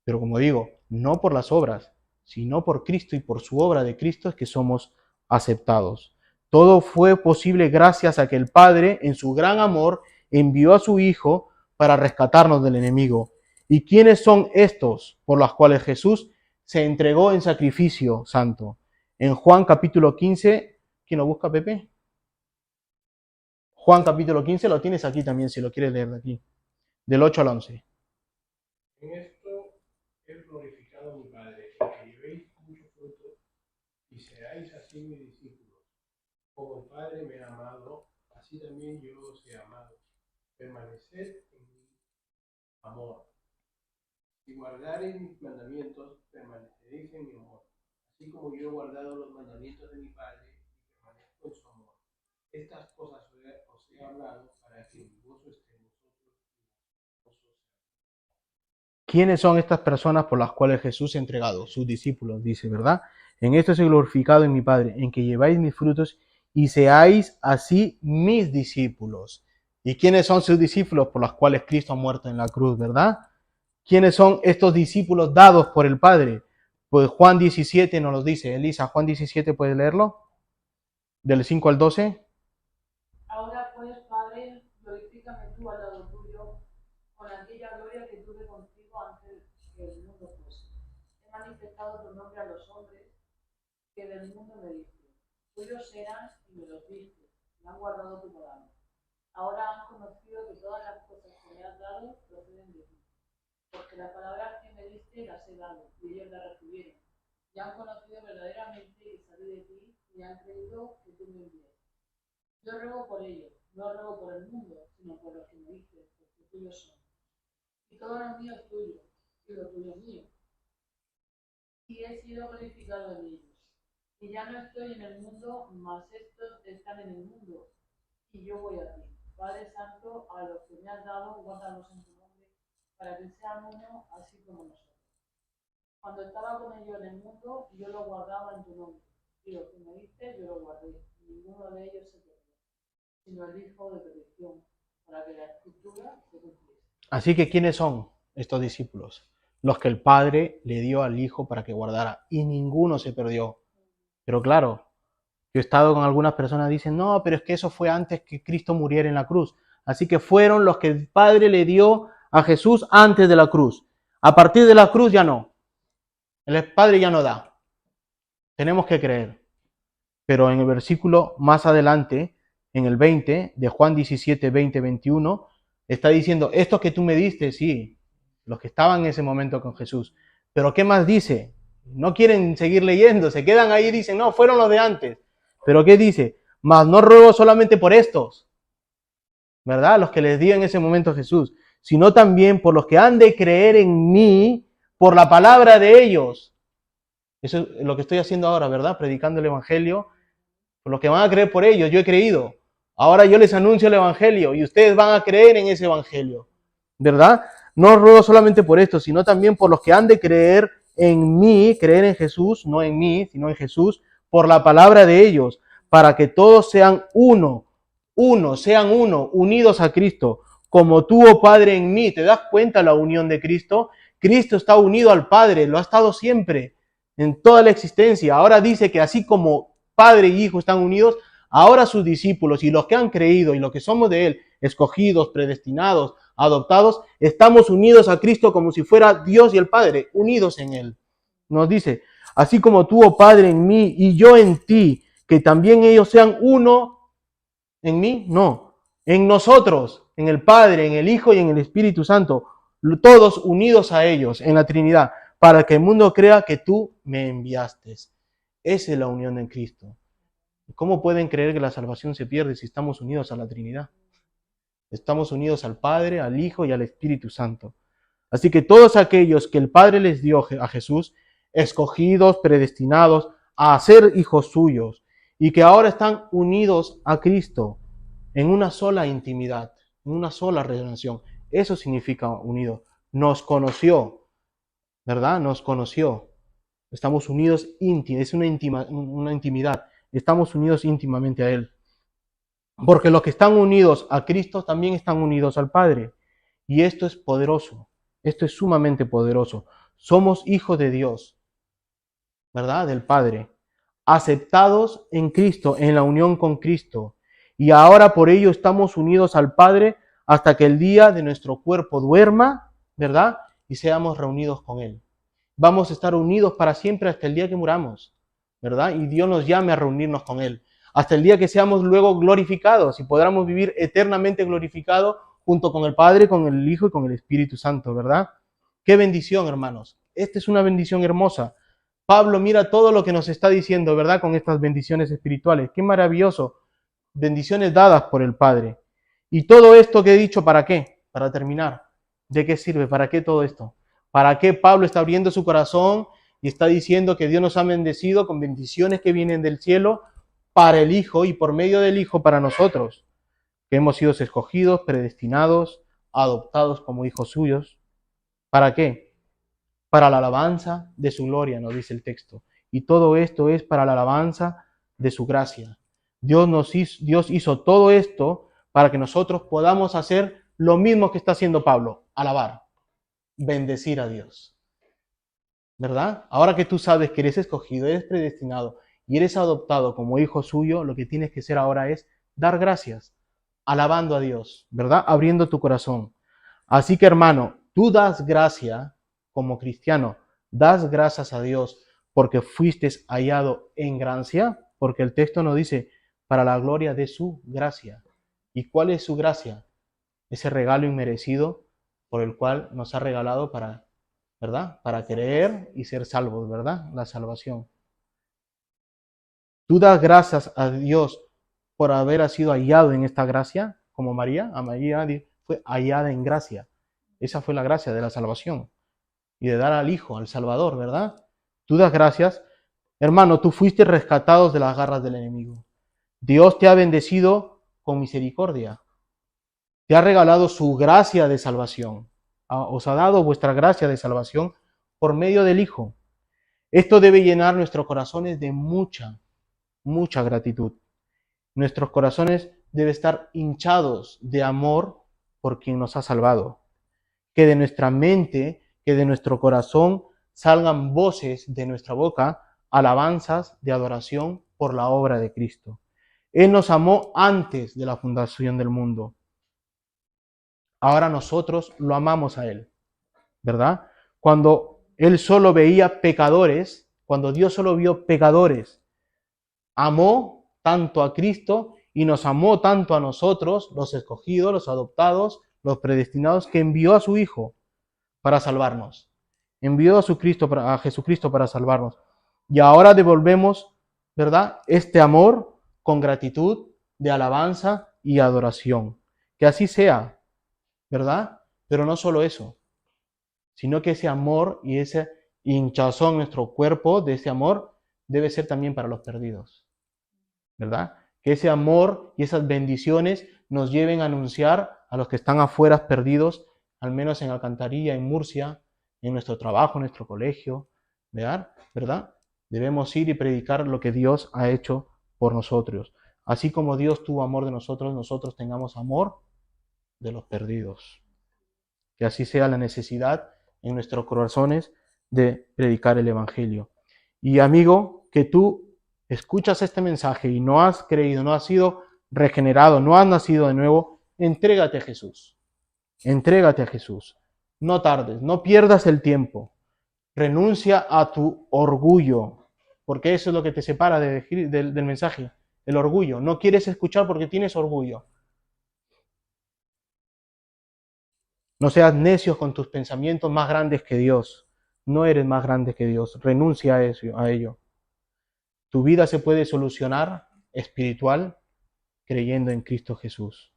A: Pero como digo, no por las obras, sino por Cristo y por su obra de Cristo es que somos aceptados. Todo fue posible gracias a que el Padre, en su gran amor, envió a su Hijo para rescatarnos del enemigo. ¿Y quiénes son estos por los cuales Jesús se entregó en sacrificio santo? En Juan capítulo 15, ¿quién lo busca, Pepe? Juan capítulo 15, lo tienes aquí también, si lo quieres leer de aquí, del 8 al 11.
C: En esto es glorificado mi Padre, que llevéis mucho fruto y seáis así mis discípulos. Como el Padre me ha amado, así también yo os he amado. Permaneced en mi amor. Si guardareis mis mandamientos, permaneceréis en mi amor, así como yo he guardado los mandamientos de mi Padre y permanezco en su amor. Estas cosas os he hablado para que mi gozo esté en vosotros y vuestro gozo sea.
A: ¿Quiénes son estas personas por las cuales Jesús se ha entregado? Sus discípulos, dice, ¿verdad? En esto he glorificado en mi Padre, en que lleváis mis frutos y seáis así mis discípulos. ¿Y quiénes son sus discípulos por los cuales Cristo ha muerto en la cruz, verdad? ¿Quiénes son estos discípulos dados por el Padre? Pues Juan 17 nos lo dice. Elisa, Juan 17, ¿puedes leerlo? Del 5 al 12.
D: Ahora pues, Padre, glorifícame tú al lado tuyo, con aquella gloria que tuve contigo antes que el mundo fuese. He manifestado tu nombre a los hombres que del mundo me diste. Tuyos eran y me los diste, y han guardado tu palabra. Ahora han conocido que todas las cosas que me has dado proceden de ti. Porque las palabras que me diste las he dado, y ellos las recibieron. Y han conocido verdaderamente que salí de ti, y han creído que tú me enviaste. Yo ruego por ellos, no ruego por el mundo, sino por los que me diste, porque tuyos son. Y todo lo mío es tuyo, y lo tuyo es mío. Y he sido glorificado en ellos. Y ya no estoy en el mundo, mas estos están en el mundo, y yo voy a ti. Padre Santo, a los que me has dado, guárdalos en tu nombre, para que sean uno, así como nosotros. Cuando estaba con ellos en el mundo, yo lo guardaba en tu nombre, y lo que me diste, yo lo guardé. Ninguno de ellos se perdió, sino el Hijo de perdición, para que la Escritura se cumpliese.
A: Así que, ¿quiénes son estos discípulos? Los que el Padre le dio al Hijo para que guardara, y ninguno se perdió. Pero claro, yo he estado con algunas personas que dicen, no, pero es que eso fue antes que Cristo muriera en la cruz. Así que fueron los que el Padre le dio a Jesús antes de la cruz. A partir de la cruz ya no. El Padre ya no da. Tenemos que creer. Pero en el versículo más adelante, en el 20, de Juan 17, 20, 21, está diciendo, estos que tú me diste, sí, los que estaban en ese momento con Jesús. Pero ¿qué más dice? No quieren seguir leyendo, se quedan ahí y dicen, no, fueron los de antes. Pero ¿qué dice? Mas no ruego solamente por estos, ¿verdad? Los que les dio en ese momento Jesús, sino también por los que han de creer en mí por la palabra de ellos. Eso es lo que estoy haciendo ahora, ¿verdad? Predicando el Evangelio. Por los que van a creer por ellos, yo he creído. Ahora yo les anuncio el Evangelio y ustedes van a creer en ese Evangelio, ¿verdad? No ruego solamente por esto, sino también por los que han de creer en mí, creer en Jesús, no en mí, sino en Jesús, por la palabra de ellos, para que todos sean uno, sean uno, unidos a Cristo, como tú, oh Padre, en mí. ¿Te das cuenta la unión de Cristo? Cristo está unido al Padre, lo ha estado siempre, en toda la existencia. Ahora dice que así como Padre y Hijo están unidos, ahora sus discípulos y los que han creído y los que somos de Él, escogidos, predestinados, adoptados, estamos unidos a Cristo como si fuera Dios y el Padre, unidos en Él. Nos dice, así como tú, oh Padre, en mí y yo en ti, que también ellos sean uno en mí, no, en nosotros, en el Padre, en el Hijo y en el Espíritu Santo, todos unidos a ellos, en la Trinidad, para que el mundo crea que tú me enviaste. Esa es la unión en Cristo. ¿Cómo pueden creer que la salvación se pierde si estamos unidos a la Trinidad? Estamos unidos al Padre, al Hijo y al Espíritu Santo. Así que todos aquellos que el Padre les dio a Jesús, escogidos, predestinados a ser hijos suyos, y que ahora están unidos a Cristo en una sola intimidad, en una sola relación. Eso significa unido. Nos conoció, ¿verdad? Nos conoció. Estamos unidos íntimos, es una intimidad. Estamos unidos íntimamente a Él. Porque los que están unidos a Cristo también están unidos al Padre. Y esto es poderoso. Esto es sumamente poderoso. Somos hijos de Dios, ¿verdad? Del Padre. Aceptados en Cristo, en la unión con Cristo. Y ahora por ello estamos unidos al Padre hasta que el día de nuestro cuerpo duerma, ¿verdad? Y seamos reunidos con Él. Vamos a estar unidos para siempre hasta el día que muramos, ¿verdad? Y Dios nos llame a reunirnos con Él. Hasta el día que seamos luego glorificados y podamos vivir eternamente glorificados junto con el Padre, con el Hijo y con el Espíritu Santo, ¿verdad? ¡Qué bendición, hermanos! Esta es una bendición hermosa. Pablo mira todo lo que nos está diciendo, ¿verdad? Con estas bendiciones espirituales. ¡Qué maravilloso! Bendiciones dadas por el Padre. Y todo esto que he dicho, ¿para qué? Para terminar. ¿De qué sirve? ¿Para qué todo esto? ¿Para qué Pablo está abriendo su corazón y está diciendo que Dios nos ha bendecido con bendiciones que vienen del cielo para el Hijo y por medio del Hijo para nosotros, que hemos sido escogidos, predestinados, adoptados como hijos suyos. ¿Para qué? Para la alabanza de su gloria, nos dice el texto. Y todo esto es para la alabanza de su gracia. Dios hizo todo esto para que nosotros podamos hacer lo mismo que está haciendo Pablo, alabar, bendecir a Dios. ¿Verdad? Ahora que tú sabes que eres escogido, eres predestinado y eres adoptado como hijo suyo, lo que tienes que hacer ahora es dar gracias, alabando a Dios, ¿verdad? Abriendo tu corazón. Así que, hermano, tú das gracia como cristiano, das gracias a Dios porque fuiste hallado en gracia, porque el texto nos dice para la gloria de su gracia. ¿Y cuál es su gracia? Ese regalo inmerecido por el cual nos ha regalado para, ¿verdad? Para creer y ser salvos, ¿verdad? La salvación. Tú das gracias a Dios por haber sido hallado en esta gracia, como María. A María fue hallada en gracia. Esa fue la gracia de la salvación y de dar al Hijo, al Salvador, ¿verdad? Tú das gracias. Hermano, tú fuiste rescatado de las garras del enemigo. Dios te ha bendecido con misericordia. Te ha regalado su gracia de salvación. Os ha dado vuestra gracia de salvación por medio del Hijo. Esto debe llenar nuestros corazones de mucha gratitud. Nuestros corazones deben estar hinchados de amor por quien nos ha salvado. Que de nuestra mente, que de nuestro corazón salgan voces de nuestra boca, alabanzas de adoración por la obra de Cristo. Él nos amó antes de la fundación del mundo. Ahora nosotros lo amamos a Él, ¿verdad? Cuando Él solo veía pecadores, cuando Dios solo vio pecadores, amó tanto a Cristo y nos amó tanto a nosotros, los escogidos, los adoptados, los predestinados, que envió a su Hijo para salvarnos. Envió a Jesucristo para salvarnos. Y ahora devolvemos, ¿verdad?, este amor con gratitud de alabanza y adoración. Que así sea, ¿verdad? Pero no solo eso, sino que ese amor y ese hinchazón en nuestro cuerpo de ese amor debe ser también para los perdidos, ¿verdad? Que ese amor y esas bendiciones nos lleven a anunciar a los que están afuera perdidos, al menos en Alcantarilla, en Murcia, en nuestro trabajo, en nuestro colegio, ¿verdad? Debemos ir y predicar lo que Dios ha hecho por nosotros. Así como Dios tuvo amor de nosotros, nosotros tengamos amor de los perdidos. Que así sea la necesidad en nuestros corazones de predicar el Evangelio. Y amigo, que tú escuchas este mensaje y no has creído, no has sido regenerado, no has nacido de nuevo, entrégate a Jesús. Entrégate a Jesús. No tardes, no pierdas el tiempo. Renuncia a tu orgullo, porque eso es lo que te separa del mensaje, el orgullo. No quieres escuchar porque tienes orgullo. No seas necios con tus pensamientos más grandes que Dios. No eres más grande que Dios. Renuncia a ello. Tu vida se puede solucionar espiritual creyendo en Cristo Jesús.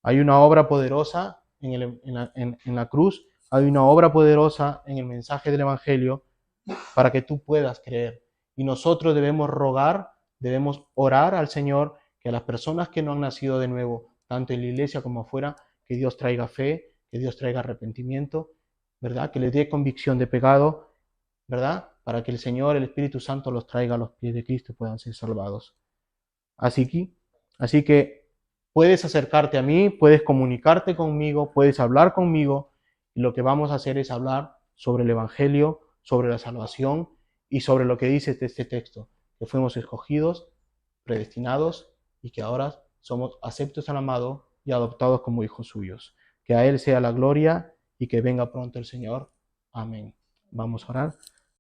A: Hay una obra poderosa en la cruz, hay una obra poderosa en el mensaje del Evangelio para que tú puedas creer. Y nosotros debemos rogar, debemos orar al Señor que a las personas que no han nacido de nuevo, tanto en la iglesia como afuera, que Dios traiga fe, que Dios traiga arrepentimiento, ¿verdad? Que les dé convicción de pecado, ¿verdad? Para que el Señor, el Espíritu Santo los traiga a los pies de Cristo y puedan ser salvados. Así que puedes acercarte a mí, puedes comunicarte conmigo, puedes hablar conmigo, y lo que vamos a hacer es hablar sobre el Evangelio, sobre la salvación y sobre lo que dice este texto, que fuimos escogidos, predestinados y que ahora somos aceptos al amado y adoptados como hijos suyos. Que a Él sea la gloria y que venga pronto el Señor. Amén. Vamos a orar.